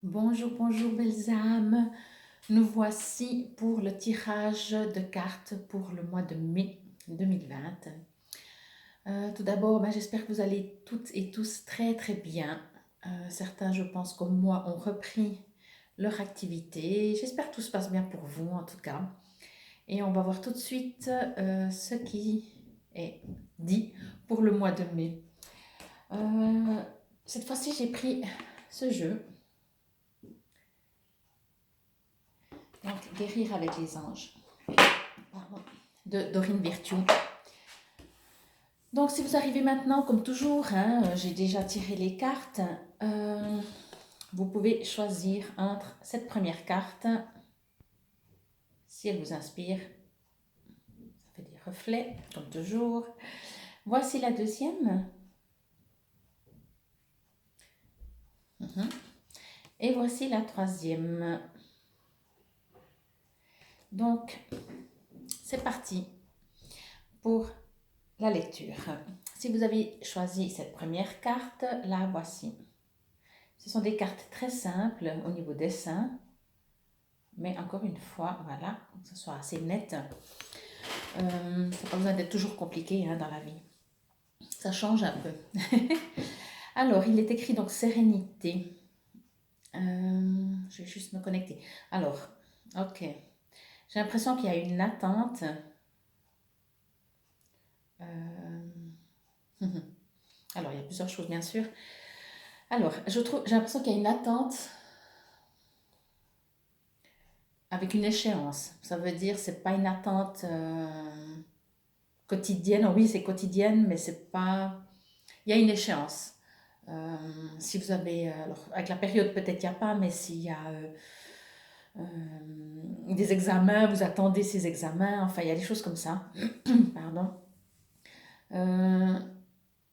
Bonjour, bonjour belles âmes. Nous voici pour le tirage de cartes pour le mois de mai 2020. Tout d'abord, j'espère que vous allez toutes et tous très très bien. Certains, je pense, comme moi, ont repris leur activité. J'espère que tout se passe bien pour vous en tout cas. Et on va voir tout de suite ce qui est dit pour le mois de mai. Cette fois-ci, j'ai pris ce jeu. Donc, guérir avec les anges. Pardon, de Dorine Virtue. Donc, si vous arrivez maintenant, comme toujours, j'ai déjà tiré les cartes, vous pouvez choisir entre cette première carte, si elle vous inspire, ça fait des reflets, comme toujours. Voici la deuxième. Et voici la troisième. Donc, c'est parti pour la lecture. Si vous avez choisi cette première carte, la voici. Ce sont des cartes très simples au niveau dessin, mais encore une fois, voilà, que ce soit assez net. Ça n'a pas besoin d'être toujours compliqué dans la vie. Ça change un peu. Alors, il est écrit donc sérénité. Je vais juste me connecter. Alors, ok. J'ai l'impression qu'il y a une attente. Alors, il y a plusieurs choses, bien sûr. Alors, j'ai l'impression qu'il y a une attente avec une échéance. Ça veut dire c'est pas une attente quotidienne. Oui, c'est quotidienne, mais c'est pas. Il y a une échéance. Si vous avez, alors avec la période peut-être il n'y a pas, mais s'il y a des examens, vous attendez ces examens, enfin il y a des choses comme ça. Pardon. Euh,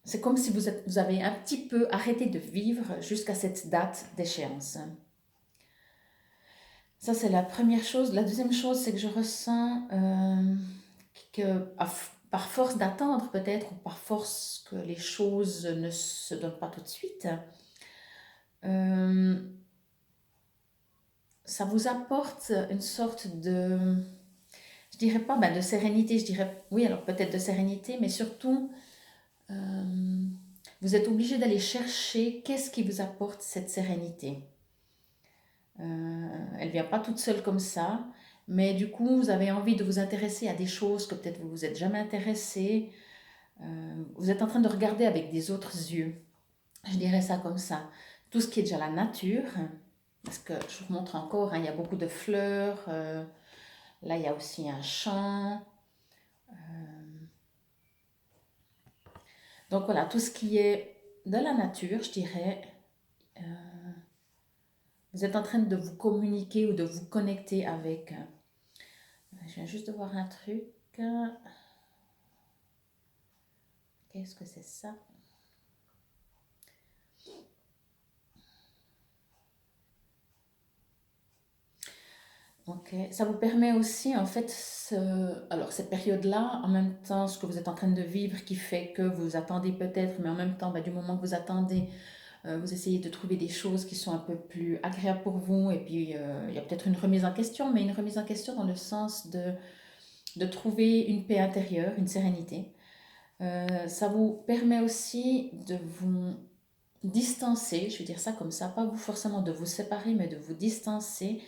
c'est comme si vous avez un petit peu arrêté de vivre jusqu'à cette date d'échéance. Ça, c'est la première chose. La deuxième chose, c'est que je ressens que par force d'attendre peut-être, ou par force que les choses ne se donnent pas tout de suite, euh, ça vous apporte une sorte de, je dirais pas de sérénité, je dirais, oui, alors peut-être de sérénité, mais surtout, vous êtes obligé d'aller chercher qu'est-ce qui vous apporte cette sérénité. Elle vient pas toute seule comme ça, mais du coup, vous avez envie de vous intéresser à des choses que peut-être vous vous êtes jamais intéressé. Vous êtes en train de regarder avec des autres yeux. Je dirais ça comme ça. Tout ce qui est déjà la nature, parce que je vous montre encore, il y a beaucoup de fleurs. Là, il y a aussi un champ. Donc voilà, tout ce qui est de la nature, je dirais, vous êtes en train de vous communiquer ou de vous connecter avec. Je viens juste de voir un truc. Qu'est-ce que c'est ça? Ok, ça vous permet aussi en fait, alors cette période-là, en même temps, ce que vous êtes en train de vivre qui fait que vous attendez peut-être, mais en même temps, du moment que vous attendez, vous essayez de trouver des choses qui sont un peu plus agréables pour vous, et puis il y a peut-être une remise en question, mais une remise en question dans le sens de trouver une paix intérieure, une sérénité. Ça vous permet aussi de vous distancer, je vais dire ça comme ça, pas vous forcément de vous séparer, mais de vous distancer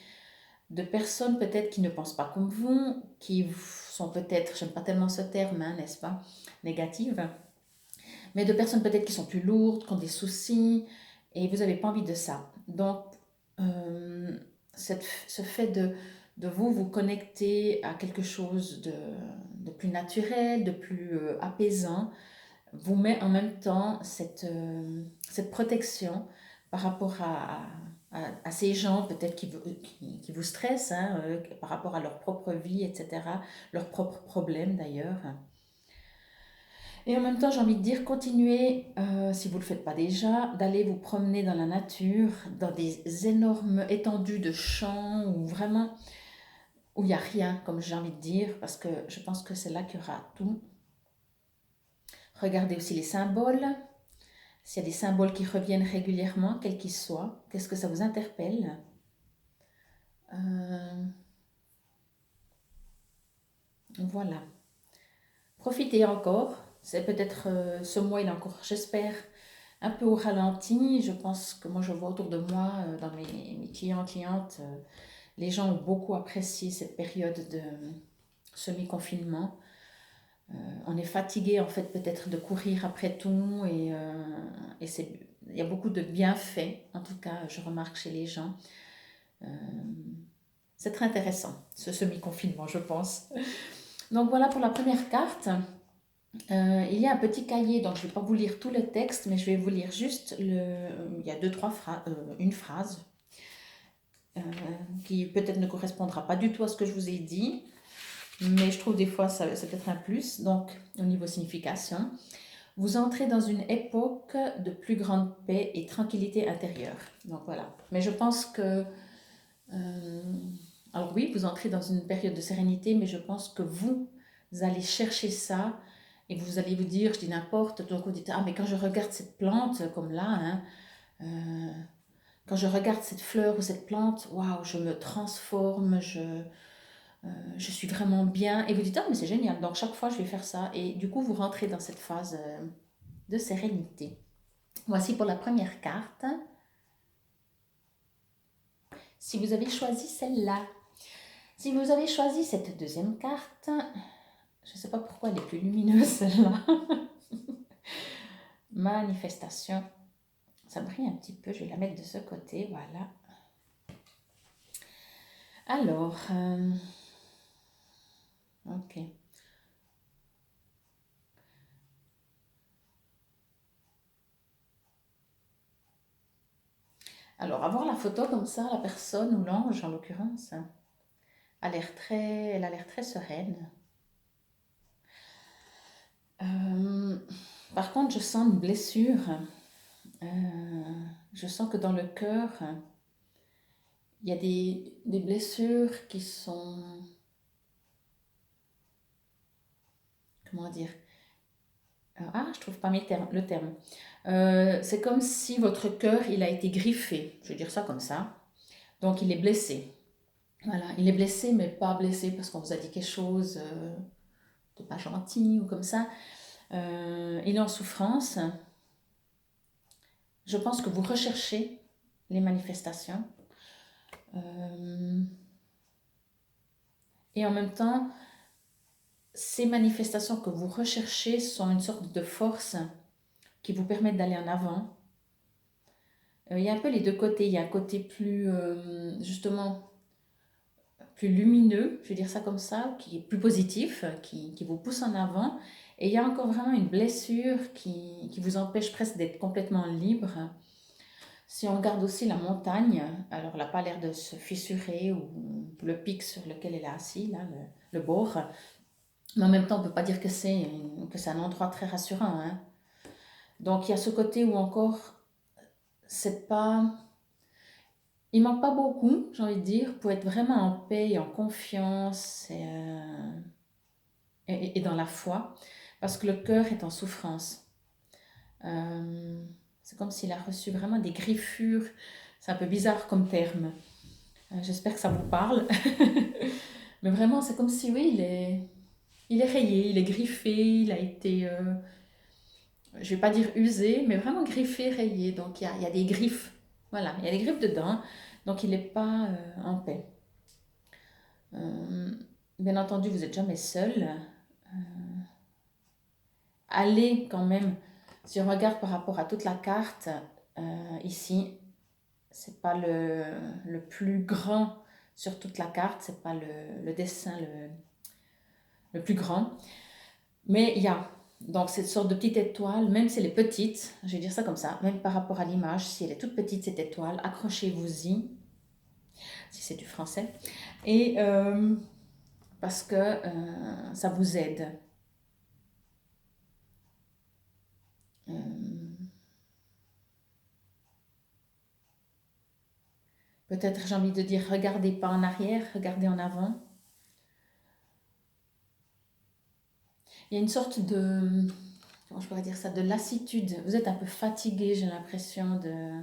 de personnes peut-être qui ne pensent pas comme vous, qui sont peut-être, j'aime pas tellement ce terme, n'est-ce pas, négatives, mais de personnes peut-être qui sont plus lourdes, qui ont des soucis, et vous n'avez pas envie de ça. Donc, euh, ce fait de vous connecter à quelque chose de plus naturel, de plus apaisant, vous met en même temps cette protection par rapport à ces gens peut-être qui vous stressent par rapport à leur propre vie, etc., leurs propres problèmes d'ailleurs. Et en même temps, j'ai envie de dire, continuez, si vous ne le faites pas déjà, d'aller vous promener dans la nature, dans des énormes étendues de champs où vraiment, où il n'y a rien, comme j'ai envie de dire, parce que je pense que c'est là qu'il y aura tout. Regardez aussi les symboles. s'il y a des symboles qui reviennent régulièrement, quels qu'ils soient, qu'est-ce que ça vous interpelle? Euh, voilà. Profitez encore. C'est peut-être ce mois, il est encore, j'espère, un peu au ralenti. Je pense que moi, je vois autour de moi, dans mes clients, clientes, les gens ont beaucoup apprécié cette période de semi-confinement. On est fatigué, en fait, peut-être de courir après tout et il y a beaucoup de bienfaits, en tout cas, je remarque chez les gens. Euh, c'est très intéressant, ce semi-confinement, je pense. Donc voilà pour la première carte. Il y a un petit cahier, donc je ne vais pas vous lire tout le texte, mais je vais vous lire juste il y a deux, trois phrases, une phrase euh, qui peut-être ne correspondra pas du tout à ce que je vous ai dit, mais je trouve des fois ça, c'est peut-être un plus. Donc, au niveau signification, vous entrez dans une époque de plus grande paix et tranquillité intérieure. Donc voilà. Mais je pense que, euh, alors oui, vous entrez dans une période de sérénité, mais je pense que vous allez chercher ça et vous allez vous dire, je dis n'importe, donc vous dites, ah mais quand je regarde cette plante comme là, hein, euh, quand je regarde cette fleur ou cette plante, waouh, je me transforme, je suis vraiment bien. Et vous dites, ah mais c'est génial, donc chaque fois je vais faire ça. Et du coup, vous rentrez dans cette phase de sérénité. Voici pour la première carte. Si vous avez choisi celle-là, si vous avez choisi cette deuxième carte, je ne sais pas pourquoi elle est plus lumineuse celle-là. Manifestation. Ça brille un petit peu, je vais la mettre de ce côté, voilà. Alors, ok. Alors, à voir la photo comme ça, la personne ou l'ange en l'occurrence, elle a l'air très sereine. Euh, Par contre, je sens une blessure. Je sens que dans le cœur, il y a des blessures qui sont, comment dire, je trouve pas le terme. C'est comme si votre cœur, il a été griffé, je vais dire ça comme ça. Donc il est blessé. Voilà, il est blessé, mais pas blessé parce qu'on vous a dit quelque chose de pas gentil ou comme ça. Il est en souffrance. Je pense que vous recherchez les manifestations. Euh, et en même temps, ces manifestations que vous recherchez sont une sorte de force qui vous permettent d'aller en avant. Il y a un peu les deux côtés. Il y a un côté plus, justement, plus lumineux, je vais dire ça comme ça, qui est plus positif, qui vous pousse en avant. Et il y a encore vraiment une blessure qui vous empêche presque d'être complètement libre. Si on regarde aussi la montagne, alors elle n'a pas l'air de se fissurer ou le pic sur lequel elle est assise, là, le bord. Mais en même temps, on ne peut pas dire que c'est un endroit très rassurant, hein. Donc il y a ce côté où encore, c'est pas... Il manque pas beaucoup, j'ai envie de dire, pour être vraiment en paix et en confiance et dans la foi, parce que le cœur est en souffrance. Euh, c'est comme s'il a reçu vraiment des griffures. C'est un peu bizarre comme terme. J'espère que ça vous parle. Mais vraiment, c'est comme si, oui, il est rayé, il est griffé, il a été, je vais pas dire usé, mais vraiment griffé, rayé. Donc il y a des griffes. Voilà, il y a des griffes dedans. Donc il n'est pas en paix. Euh, Bien entendu, vous n'êtes jamais seul. Allez quand même, si on regarde par rapport à toute la carte, ici, c'est pas le plus grand sur toute la carte, c'est pas le dessin le plus grand, mais il y a donc cette sorte de petite étoile, même si elle est petite, je vais dire ça comme ça, même par rapport à l'image, si elle est toute petite cette étoile, accrochez-vous-y, si c'est du français, et parce que ça vous aide. Euh, Peut-être j'ai envie de dire, regardez pas en arrière, regardez en avant. Il y a une sorte de, comment je pourrais dire ça, de lassitude. Vous êtes un peu fatigué, j'ai l'impression de,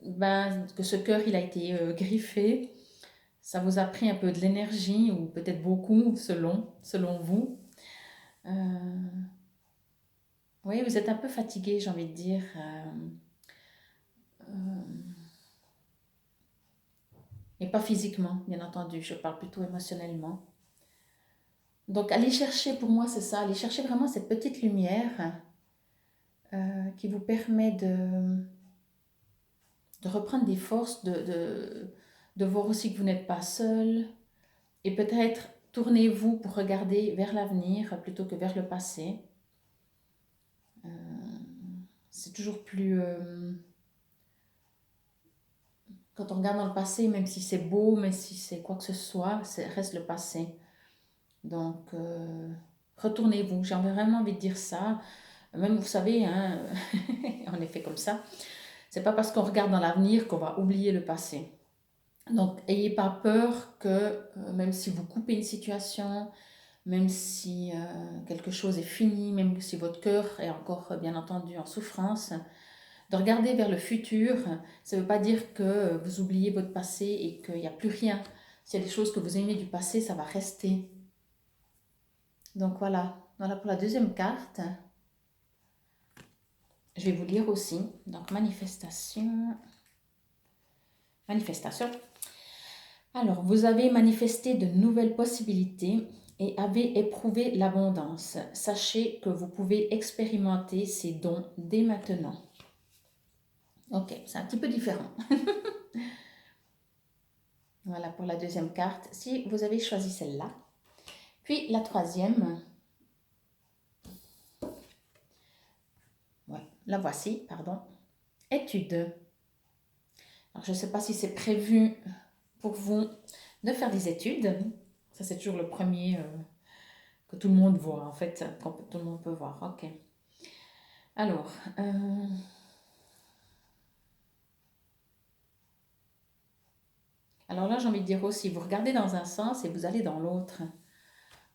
ben, que ce cœur, il a été griffé. Ça vous a pris un peu de l'énergie, ou peut-être beaucoup, selon vous. Euh, oui, vous êtes un peu fatigué, j'ai envie de dire. Euh, et pas physiquement, bien entendu. Je parle plutôt émotionnellement. Donc, aller chercher, pour moi, c'est ça. Aller chercher vraiment cette petite lumière qui vous permet de reprendre des forces, de voir aussi que vous n'êtes pas seul. Et peut-être tournez-vous pour regarder vers l'avenir plutôt que vers le passé. Euh, c'est toujours plus... quand on regarde dans le passé, même si c'est beau, même si c'est quoi que ce soit, ça reste le passé. Donc, retournez-vous. J'ai vraiment envie de dire ça. Même, vous savez, hein, en effet comme ça, c'est pas parce qu'on regarde dans l'avenir qu'on va oublier le passé. Donc, ayez pas peur que, même si vous coupez une situation, même si quelque chose est fini, même si votre cœur est encore, bien entendu, en souffrance, de regarder vers le futur, ça ne veut pas dire que vous oubliez votre passé et qu'il n'y a plus rien. S'il y a des choses que vous aimez du passé, ça va rester. Donc voilà pour la deuxième carte. Je vais vous lire aussi. Donc manifestation. Manifestation. Alors, vous avez manifesté de nouvelles possibilités et avez éprouvé l'abondance. Sachez que vous pouvez expérimenter ces dons dès maintenant. Ok, c'est un petit peu différent. Voilà pour la deuxième carte. Si vous avez choisi celle-là. Puis la troisième. Ouais, la voici, pardon. Étude. Alors, je ne sais pas si c'est prévu pour vous de faire des études. Ça, c'est toujours le premier que tout le monde voit, en fait, que tout le monde peut voir. Ok. Alors, alors là, j'ai envie de dire aussi, vous regardez dans un sens et vous allez dans l'autre.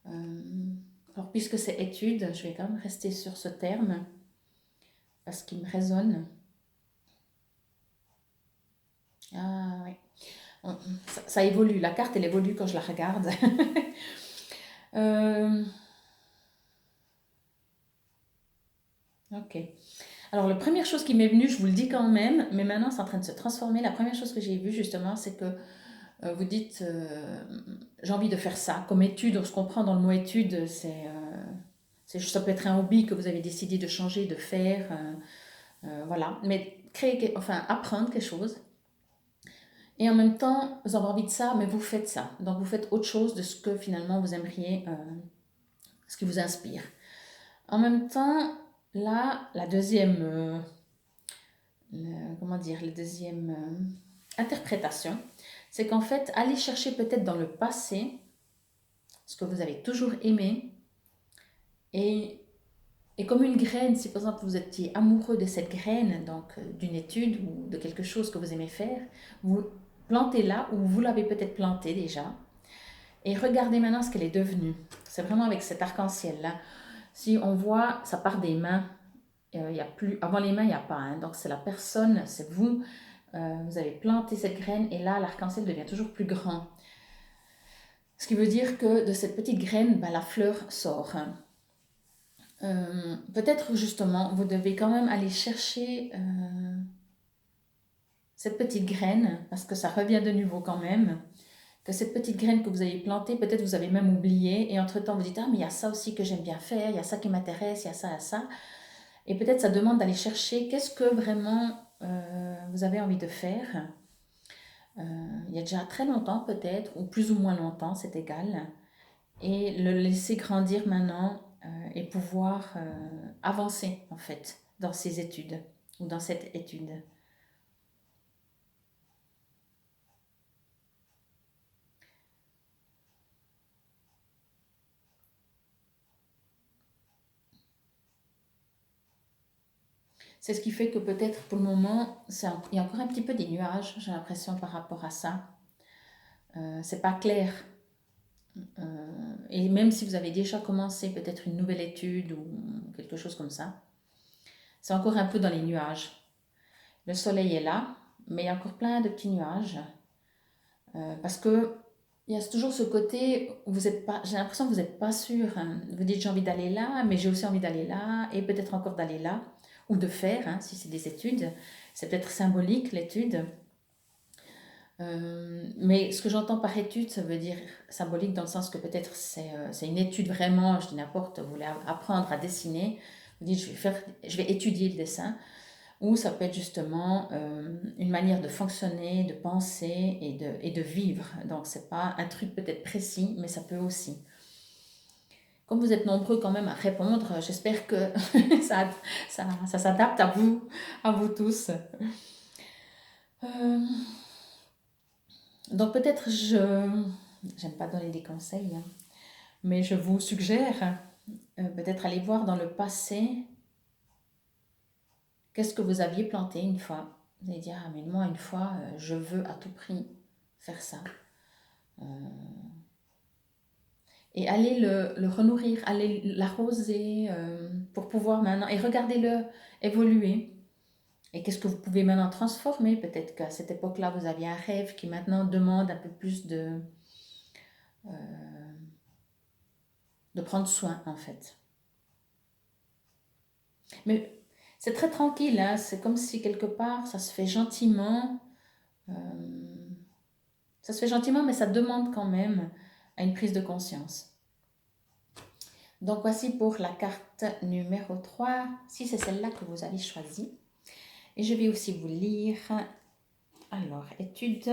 Alors, puisque c'est étude, je vais quand même rester sur ce terme parce qu'il me résonne. Ah oui, ça évolue, la carte, elle évolue quand je la regarde. Ok. Alors, la première chose qui m'est venue, je vous le dis quand même, mais maintenant c'est en train de se transformer. La première chose que j'ai vue justement, c'est que vous dites j'ai envie de faire ça. Comme étude, on se comprend dans le mot étude, ça peut être un hobby que vous avez décidé de changer, de faire. Voilà. Mais apprendre quelque chose. Et en même temps, vous avez envie de ça, mais vous faites ça. Donc vous faites autre chose de ce que finalement vous aimeriez, ce qui vous inspire. En même temps, là, la deuxième, comment dire, la deuxième interprétation, c'est qu'en fait, allez chercher peut-être dans le passé ce que vous avez toujours aimé et, et comme une graine, si par exemple vous étiez amoureux de cette graine, donc d'une étude ou de quelque chose que vous aimez faire, vous plantez là où vous l'avez peut-être planté déjà et regardez maintenant ce qu'elle est devenue. C'est vraiment avec cet arc-en-ciel-là. Si on voit, ça part des mains. Il y a plus, avant les mains, il n'y a pas. Hein, donc c'est la personne, c'est vous. Vous avez planté cette graine et là, l'arc-en-ciel devient toujours plus grand. Ce qui veut dire que de cette petite graine, bah, la fleur sort. Peut-être justement, vous devez quand même aller chercher cette petite graine, parce que ça revient de nouveau quand même, que cette petite graine que vous avez plantée, peut-être vous avez même oublié, et entre-temps vous dites, ah mais il y a ça aussi que j'aime bien faire, il y a ça qui m'intéresse, il y a ça, et peut-être ça demande d'aller chercher qu'est-ce que vraiment vous avez envie de faire. Il y a déjà très longtemps peut-être, ou plus ou moins longtemps, c'est égal, et le laisser grandir maintenant et pouvoir avancer en fait dans ces études ou dans cette étude. C'est ce qui fait que peut-être pour le moment, il y a encore un petit peu des nuages, j'ai l'impression par rapport à ça. C'est pas clair. Et même si vous avez déjà commencé peut-être une nouvelle étude ou quelque chose comme ça, c'est encore un peu dans les nuages. Le soleil est là, mais il y a encore plein de petits nuages. Parce que il y a toujours ce côté où vous êtes pas, j'ai l'impression que vous n'êtes pas sûr, hein. Vous dites j'ai envie d'aller là, mais j'ai aussi envie d'aller là, et peut-être encore d'aller là, ou de faire, hein, si c'est des études. C'est peut-être symbolique l'étude. Mais ce que j'entends par étude, ça veut dire symbolique dans le sens que peut-être c'est une étude vraiment, je dis n'importe, vous voulez apprendre à dessiner, vous dites je vais étudier le dessin, ou ça peut être justement une manière de fonctionner, de penser et de vivre. Donc c'est pas un truc peut-être précis, mais ça peut aussi. Comme vous êtes nombreux quand même à répondre, j'espère que ça s'adapte à vous tous. Euh, donc peut-être j'aime pas donner des conseils, hein, mais je vous suggère peut-être aller voir dans le passé qu'est-ce que vous aviez planté une fois. Vous allez dire, ah mais moi une fois, je veux à tout prix faire ça. Euh, et allez le renourrir, allez l'arroser pour pouvoir maintenant, et regardez-le évoluer. Et qu'est-ce que vous pouvez maintenant transformer? Peut-être qu'à cette époque-là, vous aviez un rêve qui maintenant demande un peu plus de prendre soin, en fait. Mais c'est très tranquille, hein, c'est comme si quelque part, ça se fait gentiment. euh, Ça se fait gentiment, mais ça demande quand même à une prise de conscience. Donc voici pour la carte numéro 3, si c'est celle-là que vous avez choisie. Et je vais aussi vous lire. Alors, étude.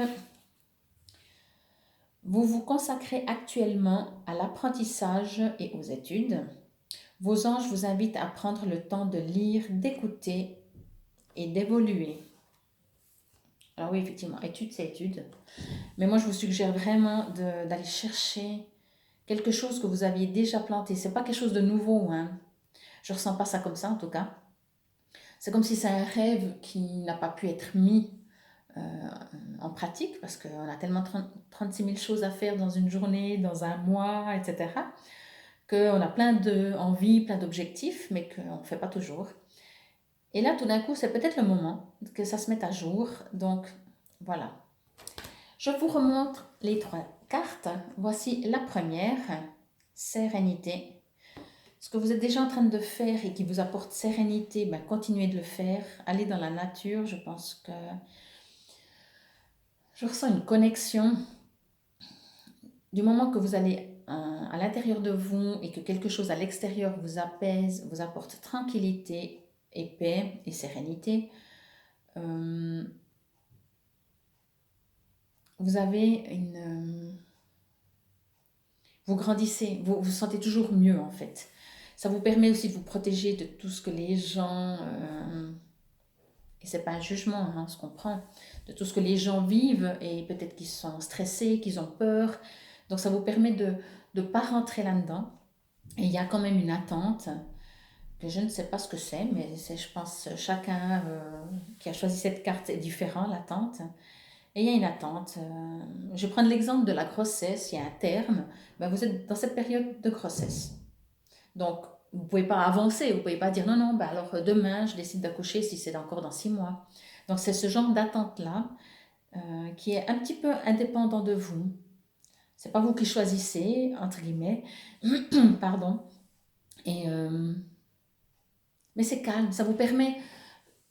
Vous vous consacrez actuellement à l'apprentissage et aux études. Vos anges vous invitent à prendre le temps de lire, d'écouter et d'évoluer. Alors oui, effectivement, étude, c'est étude. Mais moi, je vous suggère vraiment d'aller chercher quelque chose que vous aviez déjà planté. C'est pas quelque chose de nouveau, hein. Je ressens pas ça comme ça, en tout cas. C'est comme si c'est un rêve qui n'a pas pu être mis euh, en pratique parce qu'on a tellement 36 000 choses à faire dans une journée, dans un mois, etc. Qu'on a plein d'envies, plein d'objectifs, mais qu'on ne fait pas toujours. Et là, tout d'un coup, c'est peut-être le moment que ça se mette à jour. Donc, voilà. Je vous remontre les 3 cartes. Voici la première, sérénité. Ce que vous êtes déjà en train de faire et qui vous apporte sérénité, ben, continuez de le faire. Allez dans la nature, je pense que je ressens une connexion. Du moment que vous allez à l'intérieur de vous et que quelque chose à l'extérieur vous apaise, vous apporte tranquillité et paix et sérénité, vous avez vous grandissez, vous vous sentez toujours mieux en fait. Ça vous permet aussi de vous protéger de tout ce que les gens, et c'est pas un jugement, hein, on se comprend, de tout ce que les gens vivent et peut-être qu'ils sont stressés, qu'ils ont peur. Donc ça vous permet de ne pas rentrer là-dedans. Et il y a quand même une attente que je ne sais pas ce que c'est, mais c'est, je pense, chacun qui a choisi cette carte est différent, l'attente. Et il y a une attente. Je vais prendre l'exemple de la grossesse, il y a un terme. Ben, vous êtes dans cette période de grossesse. Donc, vous ne pouvez pas avancer, vous ne pouvez pas dire non, non, ben alors demain, je décide d'accoucher si c'est encore dans 6 mois. Donc, c'est ce genre d'attente-là qui est un petit peu indépendant de vous. C'est pas vous qui choisissez, entre guillemets, pardon. Et, mais c'est calme, ça vous permet,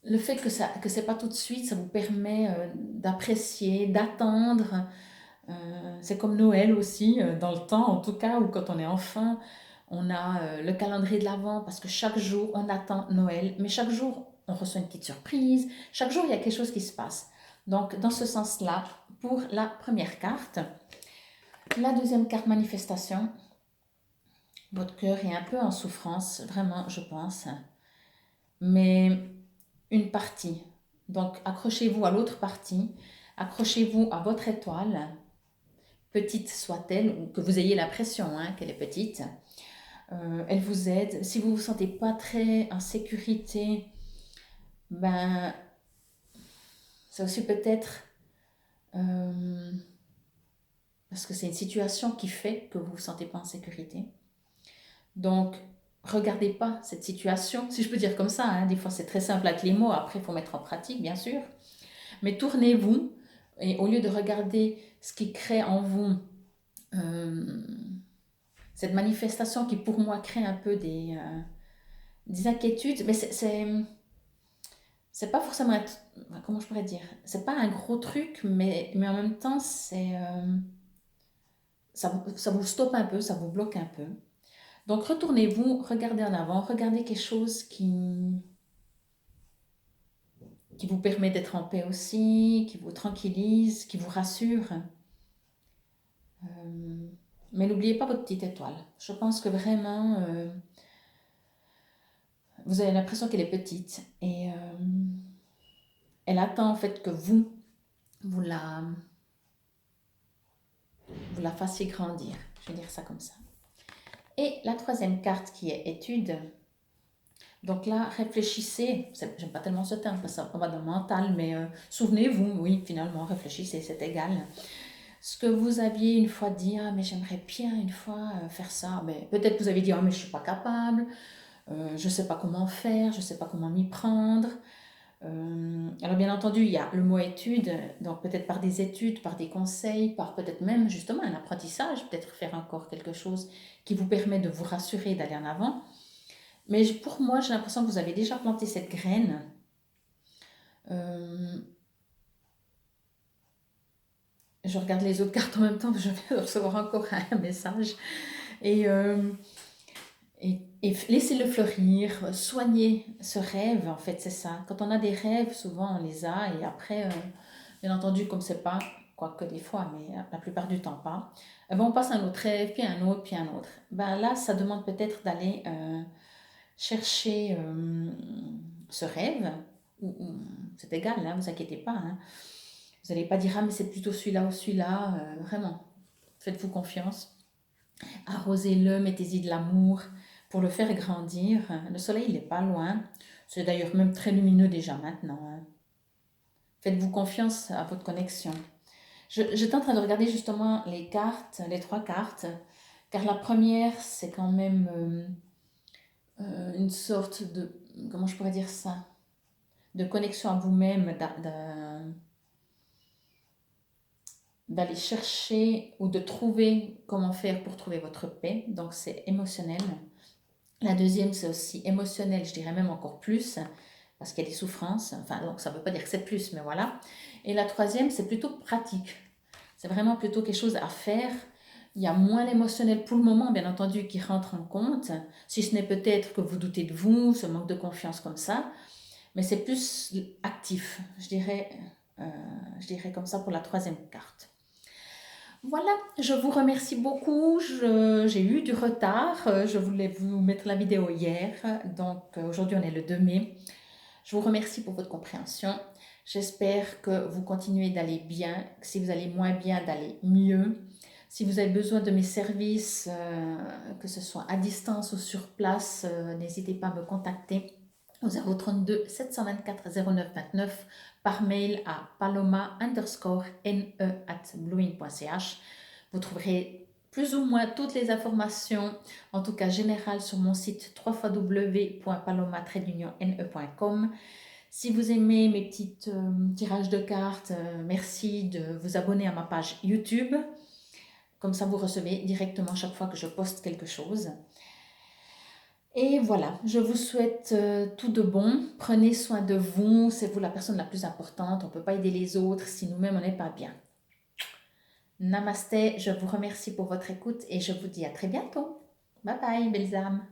le fait que c'est pas tout de suite, ça vous permet d'apprécier, d'attendre. C'est comme Noël aussi, dans le temps en tout cas, ou quand on est enfant, on a le calendrier de l'Avent parce que chaque jour on attend Noël, mais chaque jour on reçoit une petite surprise, chaque jour il y a quelque chose qui se passe. Donc dans ce sens-là, pour la première carte, la deuxième carte manifestation, votre cœur est un peu en souffrance, vraiment je pense, mais une partie. Donc accrochez-vous à l'autre partie, accrochez-vous à votre étoile, petite soit-elle, ou que vous ayez l'impression qu'elle est petite. Elle vous aide. Si vous ne vous sentez pas très en sécurité, ben, c'est aussi peut-être parce que c'est une situation qui fait que vous ne vous sentez pas en sécurité. Donc, regardez pas cette situation, si je peux dire comme ça, hein. Des fois c'est très simple avec les mots, après il faut mettre en pratique, bien sûr. Mais tournez-vous, et au lieu de regarder ce qui crée en vous euh, cette manifestation qui pour moi crée un peu des inquiétudes, mais c'est pas forcément, comment je pourrais dire, c'est pas un gros truc, mais en même temps, ça vous stoppe un peu, ça vous bloque un peu. Donc retournez-vous, regardez en avant, regardez quelque chose qui vous permet d'être en paix aussi, qui vous tranquillise, qui vous rassure. Mais n'oubliez pas votre petite étoile. Je pense que vraiment, vous avez l'impression qu'elle est petite et elle attend en fait que vous la, vous la fassiez grandir. Je vais dire ça comme ça. Et la troisième carte qui est étude. Donc là, réfléchissez. J'aime pas tellement ce terme parce qu'on va dans le mental, mais souvenez-vous, oui, finalement, réfléchissez, c'est égal. Ce que vous aviez une fois dit, ah, mais j'aimerais bien une fois faire ça. Mais peut-être vous avez dit, ah, mais je suis pas capable, je sais pas comment faire, je sais pas comment m'y prendre. Alors bien entendu, il y a le mot étude, donc peut-être par des études, par des conseils, par peut-être même justement un apprentissage, peut-être faire encore quelque chose qui vous permet de vous rassurer d'aller en avant. Mais pour moi, j'ai l'impression que vous avez déjà planté cette graine. Euh, je regarde les autres cartes en même temps, je viens de recevoir encore un message. Et, euh, et laissez-le fleurir, soignez ce rêve, en fait, c'est ça. Quand on a des rêves, souvent on les a, et après, bien entendu, comme c'est pas, quoique des fois, mais la plupart du temps pas, eh ben, on passe à un autre rêve, puis un autre, puis un autre. Ben là, ça demande peut-être d'aller chercher ce rêve, c'est égal, ne vous inquiétez pas, hein. Vous n'allez pas dire, ah mais c'est plutôt celui-là ou celui-là, vraiment, faites-vous confiance. Arrosez-le, mettez-y de l'amour pour le faire grandir. Le soleil, il n'est pas loin. C'est d'ailleurs même très lumineux déjà maintenant, hein. Faites-vous confiance à votre connexion. J'étais en train de regarder justement les cartes, les trois cartes, car la première, c'est quand même une sorte de, comment je pourrais dire ça, de connexion à vous-même, d'aller chercher ou de trouver comment faire pour trouver votre paix. Donc c'est émotionnel. La deuxième, c'est aussi émotionnel, je dirais même encore plus, parce qu'il y a des souffrances. Enfin, donc ça ne veut pas dire que c'est plus, mais voilà. Et la troisième, c'est plutôt pratique. C'est vraiment plutôt quelque chose à faire. Il y a moins l'émotionnel pour le moment, bien entendu, qui rentre en compte, si ce n'est peut-être que vous doutez de vous, ce manque de confiance comme ça, mais c'est plus actif, euh, je dirais comme ça pour la troisième carte. Voilà, je vous remercie beaucoup. J'ai eu du retard. Je voulais vous mettre la vidéo hier. Donc aujourd'hui, on est le 2 mai. Je vous remercie pour votre compréhension. J'espère que vous continuez d'aller bien, que si vous allez moins bien, d'aller mieux. Si vous avez besoin de mes services, que ce soit à distance ou sur place, n'hésitez pas à me contacter au 032 724 09 29 par mail à paloma_ne@bluein.ch. Vous trouverez plus ou moins toutes les informations, en tout cas générales, sur mon site www.paloma-ne.com. Si vous aimez mes petites tirages de cartes, merci de vous abonner à ma page YouTube. Comme ça, vous recevez directement chaque fois que je poste quelque chose. Et voilà, je vous souhaite tout de bon. Prenez soin de vous, c'est vous la personne la plus importante. On ne peut pas aider les autres si nous-mêmes on n'est pas bien. Namasté, je vous remercie pour votre écoute et je vous dis à très bientôt. Bye bye, belles âmes.